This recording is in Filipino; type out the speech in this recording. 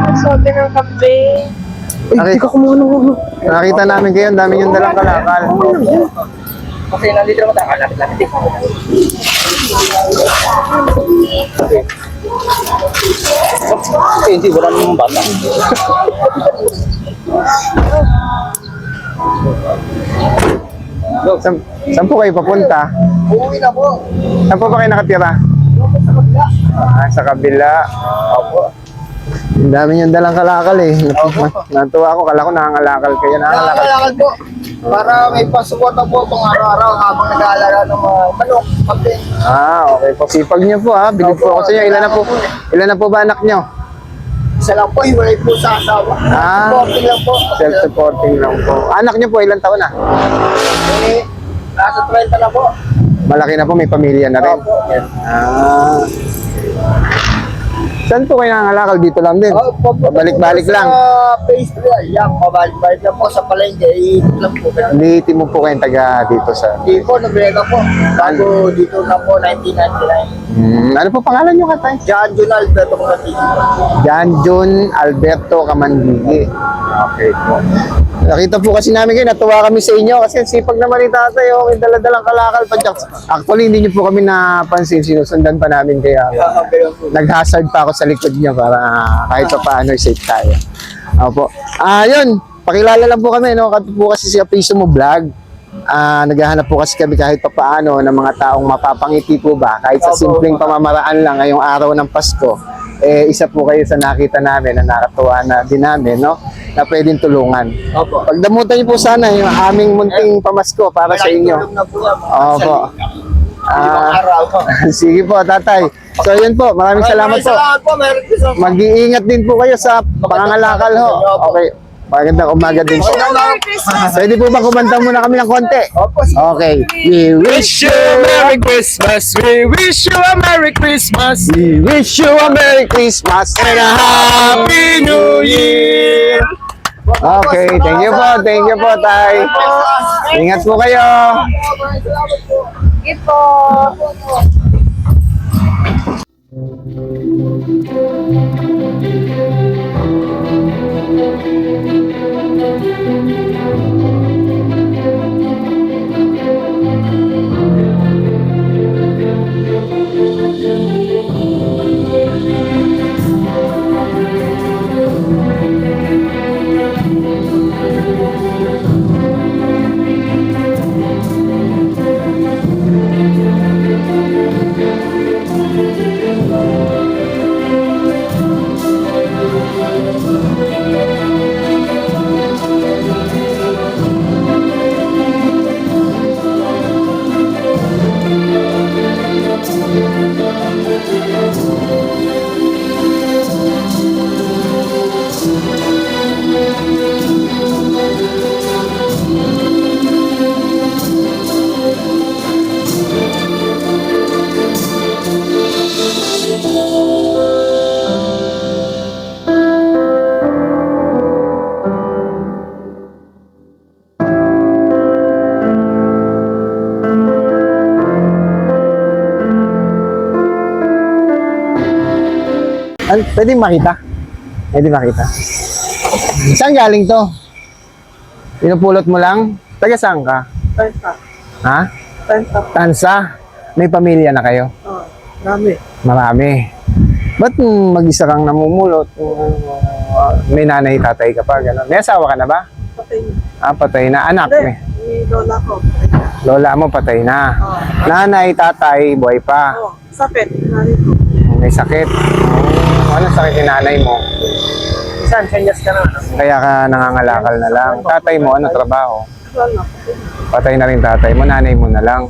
Nagsote ng kape. Hindi ka kumuha ng ulo. Nakita namin kayo, ang dami yung dalang kalakal. Kasi nandito naman tayo, lapit-lapit eh. Hindi, wala namang bata. Saan po kayo papunta? Uuwi na po. Saan po ba kayo nakatira? Sa kabila. Sa kabila. Opo. Ang dami yung dalang kalakal eh. Natuwa ako, kala ko nangangalakal kayo. Nangangalakal. Nakakalakal po. Para may pasuporta po itong araw-araw habang nag-aalaga ng mga manok, kape. Okay po. Sipag niyo po ha. Bilib po ako sa inyo. Ilan na po ba anak niyo? Isa lang po, hiwalay po sa asawa. Supporting lang po. Self-supporting lang po. Anak niyo po, ilang taon na? Eh, nasa 30 na po. Malaki na po, may pamilya na rin. Opo. Saan po kayo nangangalakal? Dito lang din? Pabalik-balik lang. Sa phase 3, yan, pabalik-balik lang po sa palengke. Iikot lang po. Hindi mo po kayong taga dito sa... Hindi po, nagrega po. Bago dito na po, 1999. Ano po pangalan niyo katay? John Jun Alberto Kumatigi. John Jun Alberto Kamandigi. Okay po. Nakita po kasi namin kayo, natuwa kami sa inyo kasi sipag naman ni tatay, may daladalang kalakal pa. Actually, hindi niyo po kami napansin, sinusundan pa namin kaya nag-hazard pa ako sa likod niyo para kahit pa paano safe tayo. Opo. Yun, pakilala lang po kami, no? Kasi po kasi si Apiso Mo Vlog. Naghahanap po kasi kami kahit pa paano ng mga taong mapapangiti po ba, kahit sa simpleng pamamaraan lang ngayong araw ng Pasko. Isa po kayo sa nakita namin na nakatuwa na din namin, no? Na pwedeng tulungan. Opo. Pagdamutan niyo po sana yung aming munting pamasko para sa inyo. Opo. Sige po, tatay. So, yun po. Maraming salamat po. Mag-iingat din po kayo sa pangangalakal ho. Okay. Magandang umaga din po. Pwede po ba kumanta muna kami ng konti? Okay. We wish you a Merry Christmas. We wish you a Merry Christmas. We wish you a Merry Christmas and a Happy New Year. Okay. Thank you po. Thank you po, tay. Ingat po kayo. Sige po. Pwede makita? Pwede makita. Saan galing to? Pinupulot mo lang? Taga saan ka? Tansa. Ha? Tansa. Tansa? May pamilya na kayo? Marami. Marami. Ba't mag-isa kang namumulot? May nanay, tatay ka pa, gano'n. May asawa ka na ba? Patay na. Patay na. Anak, Hindi. may. Ni lola ko. Lola mo, patay na. Nanay, tatay, buhay pa. Sakit. Nari ko. May sakit. Anong sakit ni nanay mo? Saan? Senyas ka na. Kaya ka nangangalakal na lang. Tatay mo, ano trabaho? Wala. Patay na rin tatay mo, nanay mo na lang.